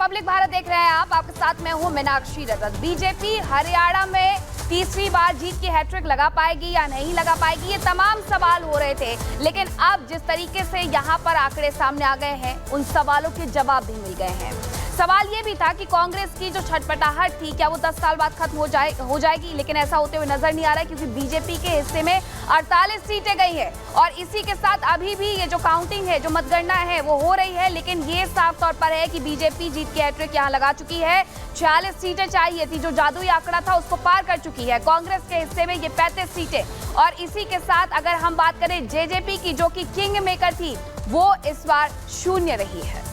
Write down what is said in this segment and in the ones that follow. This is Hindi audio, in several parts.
रिपब्लिक भारत देख रहे हैं आप, आपके साथ मैं हूं मीनाक्षी रजक। बीजेपी हरियाणा में तीसरी बार जीत की हैट्रिक लगा पाएगी या नहीं लगा पाएगी, ये तमाम सवाल हो रहे थे। लेकिन अब जिस तरीके से यहां पर आंकड़े सामने आ गए हैं, उन सवालों के जवाब भी मिल गए हैं। सवाल ये भी था कि कांग्रेस की जो छटपटाहट थी, क्या वो 10 साल बाद खत्म हो जाएगी, लेकिन ऐसा होते हुए नजर नहीं आ रहा है, क्योंकि बीजेपी के हिस्से में 48 सीटें गई है। और इसी के साथ अभी भी ये जो काउंटिंग है, जो मतगणना है, वो हो रही है। लेकिन ये साफ तौर पर है कि बीजेपी जीत की हैट्रिक यहां लगा चुकी है। 46 सीटें चाहिए थी, जो जादुई आंकड़ा था, उसको पार कर चुकी है। कांग्रेस के हिस्से में ये 35 सीटें। और इसी के साथ अगर हम बात करें जेजेपी की, जो कि किंग मेकर थी, वो इस बार शून्य रही है।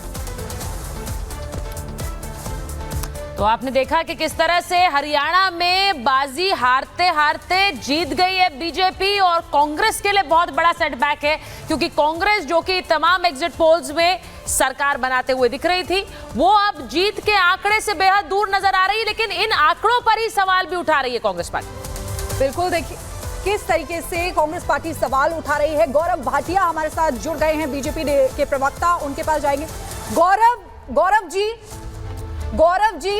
तो आपने देखा कि किस तरह से हरियाणा में बाजी हारते हारते जीत गई है बीजेपी, और कांग्रेस के लिए बहुत बड़ा सेटबैक है, क्योंकि कांग्रेस जो कि तमाम एग्जिट पोल्स में सरकार बनाते हुए दिख रही थी, वो अब जीत के आंकड़े से बेहद दूर नजर आ रही है। लेकिन इन आंकड़ों पर ही सवाल भी उठा रही है कांग्रेस पार्टी। बिल्कुल, देखिए किस तरीके से कांग्रेस पार्टी सवाल उठा रही है। गौरव भाटिया हमारे साथ जुड़ गए हैं, बीजेपी के प्रवक्ता, उनके पास जाएंगे। गौरव जी,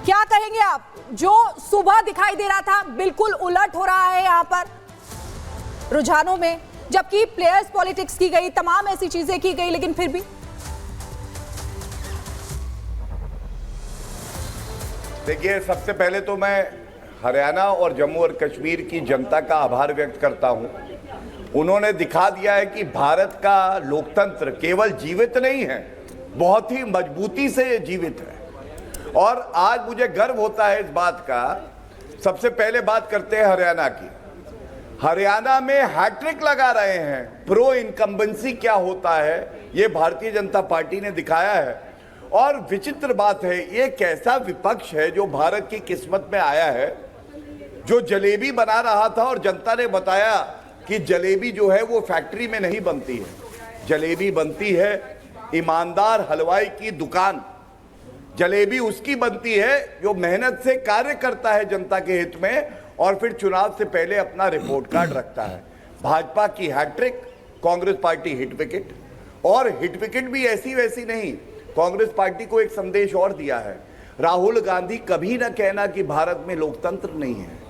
क्या कहेंगे आप? जो सुबह दिखाई दे रहा था, बिल्कुल उलट हो रहा है यहाँ पर रुझानों में, जबकि प्लेयर्स पॉलिटिक्स की गई, तमाम ऐसी चीजें की गई, लेकिन फिर भी देखिए, सबसे पहले तो मैं हरियाणा और जम्मू और कश्मीर की जनता का आभार व्यक्त करता हूं। उन्होंने दिखा दिया है कि भारत का लोकतंत्र केवल जीवित नहीं है, बहुत ही मजबूती से जीवित है। और आज मुझे गर्व होता है इस बात का। सबसे पहले बात करते हैं हरियाणा की। हरियाणा में हैट्रिक लगा रहे हैं। प्रो इनकम्बेंसी क्या होता है, ये भारतीय जनता पार्टी ने दिखाया है। और विचित्र बात है, ये कैसा विपक्ष है जो भारत की किस्मत में आया है, जो जलेबी बना रहा था और जनता ने बताया कि जलेबी जो है वो फैक्ट्री में नहीं बनती है, जलेबी बनती है ईमानदार हलवाई की दुकान। जलेबी उसकी बनती है जो मेहनत से कार्य करता है जनता के हित में, और फिर चुनाव से पहले अपना रिपोर्ट कार्ड रखता है। भाजपा की hat trick, Congress party hit wicket, और हिट विकेट भी ऐसी वैसी नहीं। कांग्रेस पार्टी को एक संदेश और दिया है, राहुल गांधी कभी ना कहना कि भारत में लोकतंत्र नहीं है।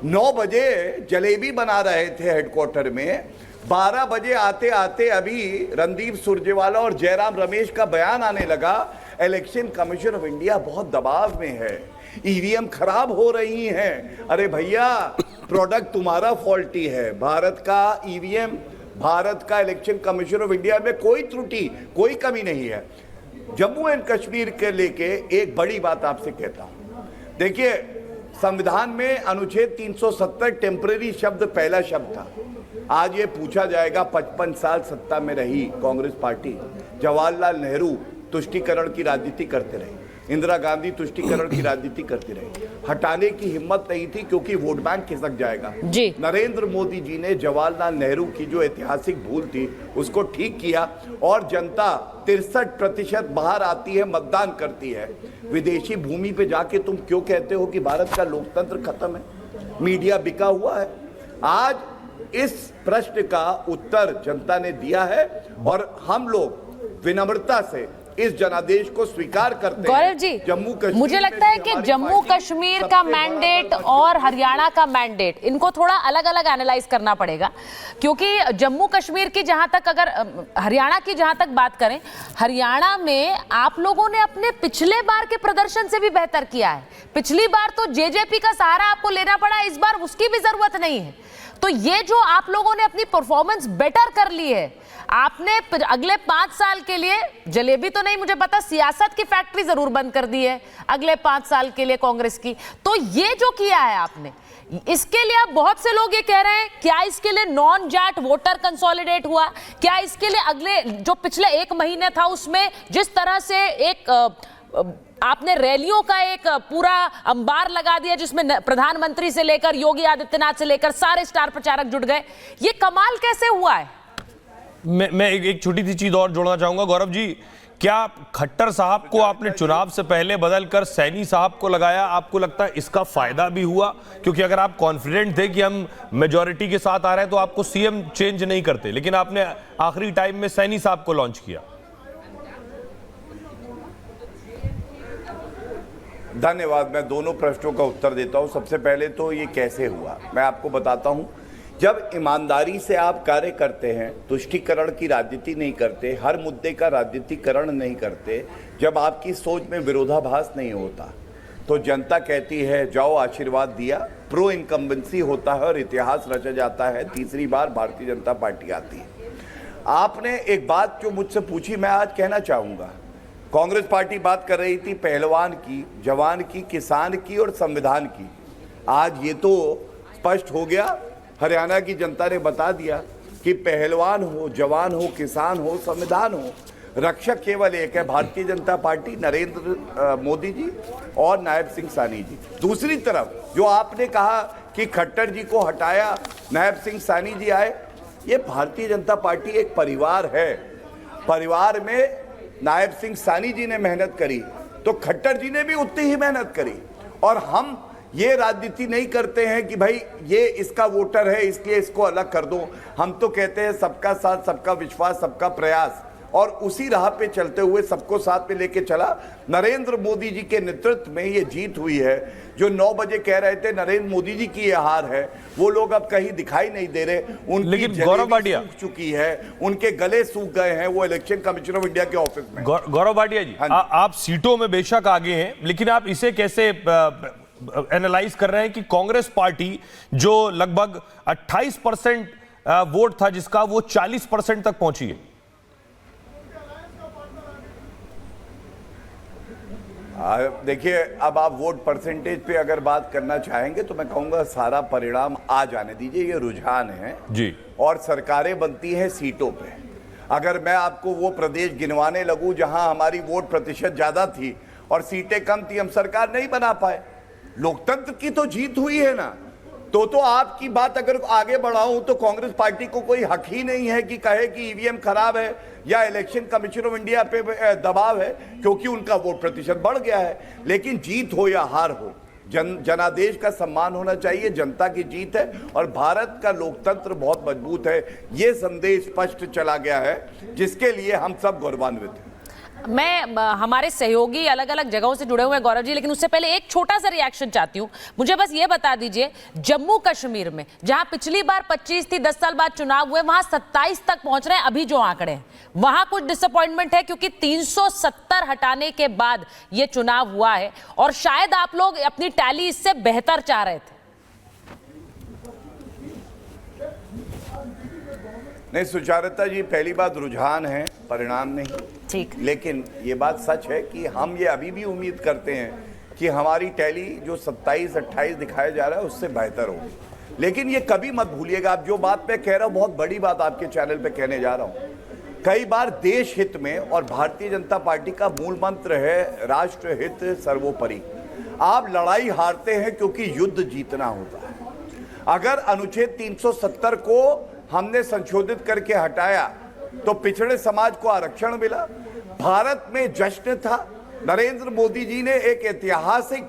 9 बजे जलेबी बना रहे थे हेडक्वार्टर में, 12 बजे आते आते अभी रणदीप सुरजेवाला और जयराम रमेश का बयान आने लगा, इलेक्शन कमीशन ऑफ इंडिया बहुत दबाव में है, ईवीएम खराब हो रही हैं। अरे भैया, प्रोडक्ट तुम्हारा फॉल्टी है। भारत का ईवीएम, भारत का इलेक्शन कमीशन ऑफ इंडिया में कोई त्रुटि, कोई कमी नहीं है। जम्मू एंड कश्मीर के लेके एक बड़ी बात आपसे कहता हूं। देखिए, संविधान में अनुच्छेद 370 टेम्परेरी शब्द पहला शब्द था। आज ये पूछा जाएगा, 55 साल सत्ता में रही कांग्रेस पार्टी, जवाहरलाल नेहरू तुष्टीकरण की राजनीति करते रहे, इंदिरा गांधी तुष्टीकरण की राजनीति करती रही, हटाने की हिम्मत नहीं थी क्योंकि वोट बैंक खिसक जाएगा जी। नरेंद्र मोदी जी ने जवाहरलाल नेहरू की जो ऐतिहासिक भूल थी उसको ठीक किया, और जनता 63% बाहर आती है, मतदान करती है। विदेशी भूमि पे जाके तुम क्यों कहते हो कि भारत का लोकतंत्र खत्म है, मीडिया बिका हुआ है? आज इस प्रश्न का उत्तर जनता ने दिया है, और हम लोग विनम्रता से इस जनादेश को स्वीकार करते हैं। गौरव जी, जम्मू कश्मीर, मुझे लगता है कि जम्मू कश्मीर का मैंडेट और हरियाणा का मैंडेट, इनको थोड़ा अलग अलग एनालाइज करना पड़ेगा, क्योंकि जम्मू कश्मीर की जहां तक, अगर हरियाणा की जहां तक बात करें, हरियाणा में आप लोगों ने अपने पिछले बार के प्रदर्शन से भी बेहतर किया है। पिछली बार तो जेजेपी का सहारा आपको लेना पड़ा, इस बार उसकी भी जरूरत नहीं है। तो ये जो आप लोगों ने अपनी परफॉर्मेंस बेटर कर ली है, आपने अगले 5 साल के लिए, जलेबी तो नहीं, मुझे पता, सियासत की फैक्ट्री जरूर बंद कर दी है अगले 5 साल के लिए कांग्रेस की। तो ये जो किया है आपने, इसके लिए अब बहुत से लोग ये कह रहे हैं, क्या इसके लिए नॉन जाट वोटर कंसोलिडेट हुआ? क्या इसके लिए अगले जो पिछले 1 महीने था उसमें जिस तरह से एक आपने रैलियों का एक पूरा अंबार लगा दिया, जिसमें प्रधानमंत्री से लेकर योगी आदित्यनाथ से लेकर सारे स्टार प्रचारक जुट गए, ये कमाल कैसे हुआ है? मैं एक छोटी सी चीज और जोड़ना चाहूंगा। गौरव जी, क्या खट्टर साहब को आपने चुनाव से पहले बदलकर सैनी साहब को लगाया, आपको लगता है इसका फायदा भी हुआ? क्योंकि अगर आप कॉन्फिडेंट थे कि हम मेजॉरिटी के साथ आ रहे हैं तो आपको सीएम चेंज नहीं करते, लेकिन आपने आखिरी टाइम में सैनी साहब को लॉन्च किया। धन्यवाद। मैं दोनों प्रश्नों का उत्तर देता हूं। सबसे पहले तो ये कैसे हुआ, मैं आपको बताता हूं। जब ईमानदारी से आप कार्य करते हैं, तुष्टीकरण की राजनीति नहीं करते, हर मुद्दे का राजनीतिकरण नहीं करते, जब आपकी सोच में विरोधाभास नहीं होता, तो जनता कहती है जाओ आशीर्वाद दिया, प्रो इनकम्बेंसी होता है और इतिहास रचा जाता है। तीसरी बार भारतीय जनता पार्टी आती है। आपने एक बात जो मुझसे पूछी, मैं आज कहना चाहूँगा। कांग्रेस पार्टी बात कर रही थी पहलवान की, जवान की, किसान की और संविधान की। आज ये तो स्पष्ट हो गया, हरियाणा की जनता ने बता दिया कि पहलवान हो, जवान हो, किसान हो, संविधान हो, रक्षक केवल एक है, भारतीय जनता पार्टी, नरेंद्र मोदी जी और नायब सिंह सानी जी। दूसरी तरफ जो आपने कहा कि खट्टर जी को हटाया, नायब सिंह सानी जी आए, ये भारतीय जनता पार्टी एक परिवार है। परिवार में नायब सिंह सानी जी ने मेहनत करी तो खट्टर जी ने भी उतनी ही मेहनत करी। और हम ये राजनीति नहीं करते हैं कि भाई ये इसका वोटर है इसलिए इसको अलग कर दो। हम तो कहते हैं सबका साथ, सबका विश्वास, सबका प्रयास, और उसी राह पे चलते हुए सबको साथ में लेके चला। नरेंद्र मोदी जी के नेतृत्व में ये जीत हुई है। जो 9 बजे कह रहे थे नरेंद्र मोदी जी की ये हार है, वो लोग अब कहीं दिखाई नहीं दे रहे। उनकी लेकिन गौरव भाटिया सूख चुकी है, उनके गले सूख गए हैं वो इलेक्शन कमीशन ऑफ इंडिया के ऑफिस में। गौरव भाटिया जी, आप सीटों में बेशक आगे हैं, लेकिन आप इसे कैसे एनालाइज कर रहे हैं कि कांग्रेस पार्टी जो लगभग 28% वोट था जिसका, वो 40% तक पहुंची है? देखिए, अब आप वोट परसेंटेज पे अगर बात करना चाहेंगे तो मैं कहूंगा सारा परिणाम आ जाने दीजिए, ये रुझान है जी, और सरकारें बनती हैं सीटों पे। अगर मैं आपको वो प्रदेश गिनवाने लगूं जहां हमारी वोट प्रतिशत ज्यादा थी और सीटें कम थी, हम सरकार नहीं बना पाए। लोकतंत्र की तो जीत हुई है ना। तो आपकी बात अगर आगे बढ़ाऊं तो कांग्रेस पार्टी को कोई हक ही नहीं है कि कहे कि ईवीएम खराब है या इलेक्शन कमीशन ऑफ इंडिया पे दबाव है, क्योंकि उनका वोट प्रतिशत बढ़ गया है। लेकिन जीत हो या हार हो, जनादेश का सम्मान होना चाहिए। जनता की जीत है और भारत का लोकतंत्र बहुत मजबूत है, ये संदेश स्पष्ट चला गया है, जिसके लिए हम सब गौरवान्वित हैं। मैं हमारे सहयोगी अलग अलग जगहों से जुड़े हुए हैं गौरव जी, लेकिन उससे पहले एक छोटा सा रिएक्शन चाहती हूं। मुझे बस ये बता दीजिए, जम्मू कश्मीर में जहां पिछली बार 25 थी, 10 साल बाद चुनाव हुए, वहां 27 तक पहुंच रहे हैं अभी जो आंकड़े हैं, वहां कुछ डिसअपॉइंटमेंट है क्योंकि 370 हटाने के बाद ये चुनाव हुआ है और शायद आप लोग अपनी टैली इससे बेहतर चाह रहे थे। नहीं सुचारिता जी, पहली बात रुझान है, परिणाम नहीं। ठीक, लेकिन ये बात सच है कि हम ये अभी भी उम्मीद करते हैं कि हमारी टैली जो 27-28 दिखाया जा रहा है उससे बेहतर होगी। लेकिन ये कभी मत भूलिएगा, आप जो बात मैं कह रहा हूँ बहुत बड़ी बात आपके चैनल पे कहने जा रहा हूँ। कई बार देश हित में, और भारतीय जनता पार्टी का मूल मंत्र है राष्ट्र हित सर्वोपरि। आप लड़ाई हारते हैं क्योंकि युद्ध जीतना होता है। अगर अनुच्छेद 370 को हमने संशोधित करके हटाया तो पिछड़े समाज को आरक्षण मिला। भारत में जश्न था। नरेंद्र मोदी जी ने एक ऐतिहासिक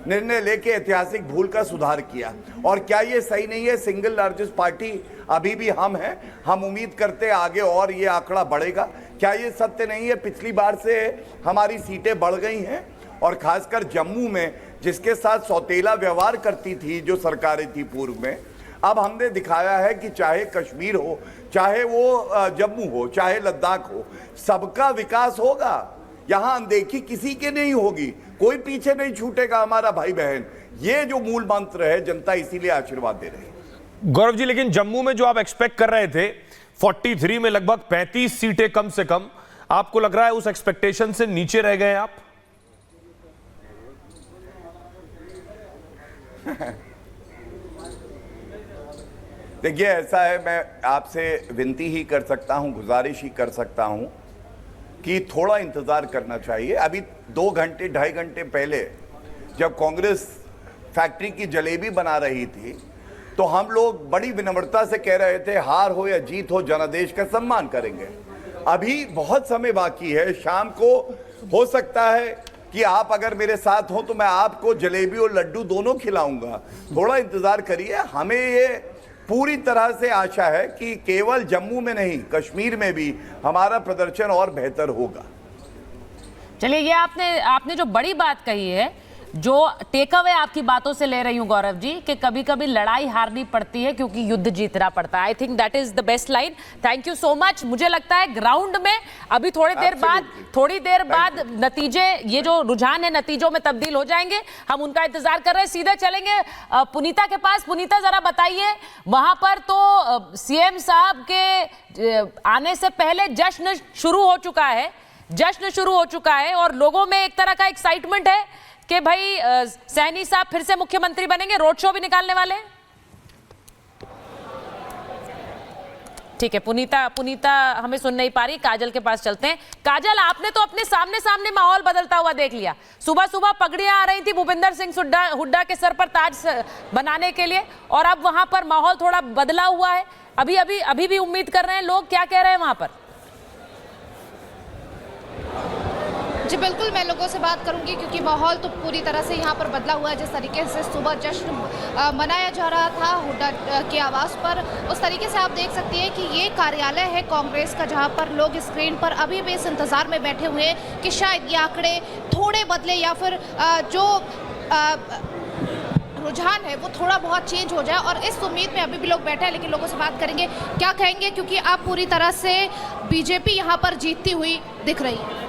निर्णय लेके ऐतिहासिक भूल का सुधार किया। और क्या ये सही नहीं है? सिंगल लार्जेस्ट पार्टी अभी भी हम हैं। हम उम्मीद करते हैं आगे और ये आंकड़ा बढ़ेगा। क्या ये सत्य नहीं है? पिछली बार से हमारी सीटें बढ़ गई हैं और खासकर जम्मू में, जिसके साथ सौतेला व्यवहार करती थी जो सरकारें थी पूर्व में, अब हमने दिखाया है कि चाहे कश्मीर हो, चाहे वो जम्मू हो, चाहे लद्दाख हो, सबका विकास होगा। यहां अनदेखी किसी के नहीं होगी, कोई पीछे नहीं छूटेगा हमारा भाई बहन। ये जो मूल मंत्र है, जनता इसीलिए आशीर्वाद दे रही है। गौरव जी, लेकिन जम्मू में जो आप एक्सपेक्ट कर रहे थे 43 में लगभग 35 सीटें कम से कम, आपको लग रहा है उस एक्सपेक्टेशन से नीचे रह गए आप? देखिए, ऐसा है, मैं आपसे विनती ही कर सकता हूं, गुजारिश ही कर सकता हूं कि थोड़ा इंतजार करना चाहिए। अभी 2 घंटे 2.5 घंटे पहले जब कांग्रेस फैक्ट्री की जलेबी बना रही थी तो हम लोग बड़ी विनम्रता से कह रहे थे हार हो या जीत हो जनादेश का सम्मान करेंगे। अभी बहुत समय बाकी है। शाम को हो सकता है कि आप अगर मेरे साथ हो तो मैं आपको जलेबी और लड्डू दोनों खिलाऊंगा। थोड़ा इंतजार करिए। हमें ये पूरी तरह से आशा है कि केवल जम्मू में नहीं, कश्मीर में भी हमारा प्रदर्शन और बेहतर होगा। चलिए, ये आपने जो बड़ी बात कही है, जो टेक अवे आपकी बातों से ले रही हूं गौरव जी कि कभी कभी लड़ाई हारनी पड़ती है क्योंकि युद्ध जीतना पड़ता है। I think that is the best line. Thank you so much. मुझे लगता है ग्राउंड में अभी थोड़ी देर बाद नतीजे, ये जो रुझान है नतीजों में तब्दील हो जाएंगे। हम उनका इंतजार कर रहे हैं। सीधे चलेंगे पुनीता के पास। पुनीता, जरा बताइए, वहां पर तो सीएम साहब के आने से पहले जश्न शुरू हो चुका है और लोगों में एक तरह का एक्साइटमेंट है कि भाई सैनी साहब फिर से मुख्यमंत्री बनेंगे। रोड शो भी निकालने वाले हैं। ठीक है, पुनीता हमें सुन नहीं पा रही। काजल के पास चलते हैं। काजल, आपने तो अपने सामने माहौल बदलता हुआ देख लिया। सुबह पगड़ियां आ रही थी भूपिंदर सिंह हुड्डा के सर पर ताज बनाने के लिए, और अब वहां पर माहौल थोड़ा बदला हुआ है। अभी भी उम्मीद कर रहे हैं लोग। क्या कह रहे हैं वहां पर? जी बिल्कुल, मैं लोगों से बात करूंगी क्योंकि माहौल तो पूरी तरह से यहाँ पर बदला हुआ है। जिस तरीके से सुबह जश्न मनाया जा रहा था हुड्डा के आवास पर, उस तरीके से आप देख सकती हैं कि ये कार्यालय है कांग्रेस का, जहाँ पर लोग स्क्रीन पर अभी भी इस इंतजार में बैठे हुए हैं कि शायद ये आंकड़े थोड़े बदले या फिर जो रुझान है वो थोड़ा बहुत चेंज हो जाए, और इस उम्मीद में अभी भी लोग बैठे हैं। लेकिन लोगों से बात करेंगे, क्या कहेंगे, क्योंकि आप पूरी तरह से बीजेपी यहाँ पर जीतती हुई दिख रही है।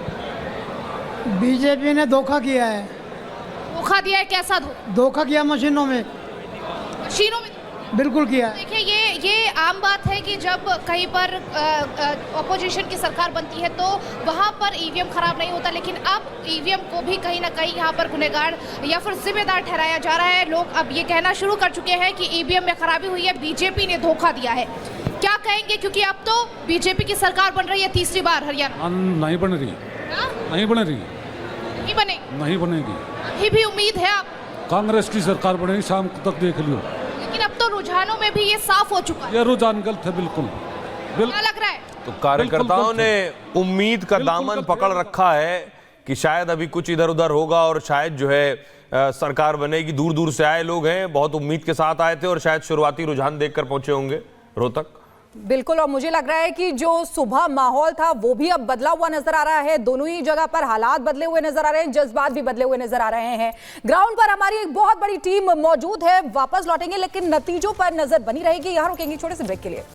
बीजेपी ने धोखा किया है। धोखा दिया है? कैसा धोखा किया? मशीनों में बिल्कुल किया। देखिए, ये आम बात है कि जब कहीं पर ऑपोजिशन की सरकार बनती है तो वहाँ पर ईवीएम खराब नहीं होता, लेकिन अब ईवीएम को भी कहीं ना कहीं यहाँ पर गुनहगार या फिर जिम्मेदार ठहराया जा रहा है। लोग अब ये कहना शुरू कर चुके हैं कि ईवीएम में खराबी हुई है, बीजेपी ने धोखा दिया है। क्या कहेंगे, क्योंकि अब तो बीजेपी की सरकार बन रही है तीसरी बार हरियाणा? नहीं बन रही, नहीं बनेगी। अभी भी उम्मीद है आप? कांग्रेस की सरकार बनेगी, शाम तक देख लियो। लेकिन अब तो रुझानों में भी ये साफ हो चुका है। ये रुझान गलत है बिल्कुल। क्या लग रहा है? तो कार्यकर्ताओं ने उम्मीद का दामन पकड़ रखा है कि शायद अभी कुछ इधर उधर होगा और शायद जो है सरकार बनेगी। दूर दूर से आए लोग हैं, बहुत उम्मीद के साथ आए थे और शायद शुरुआती रुझान देखकर पहुंचे होंगे रोहतक। बिल्कुल, और मुझे लग रहा है कि जो सुबह माहौल था वो भी अब बदला हुआ नजर आ रहा है। दोनों ही जगह पर हालात बदले हुए नजर आ रहे हैं, जज्बात भी बदले हुए नजर आ रहे हैं। ग्राउंड पर हमारी एक बहुत बड़ी टीम मौजूद है, वापस लौटेंगे, लेकिन नतीजों पर नजर बनी रहेगी। यहां रुकेंगे छोटे से ब्रेक के लिए।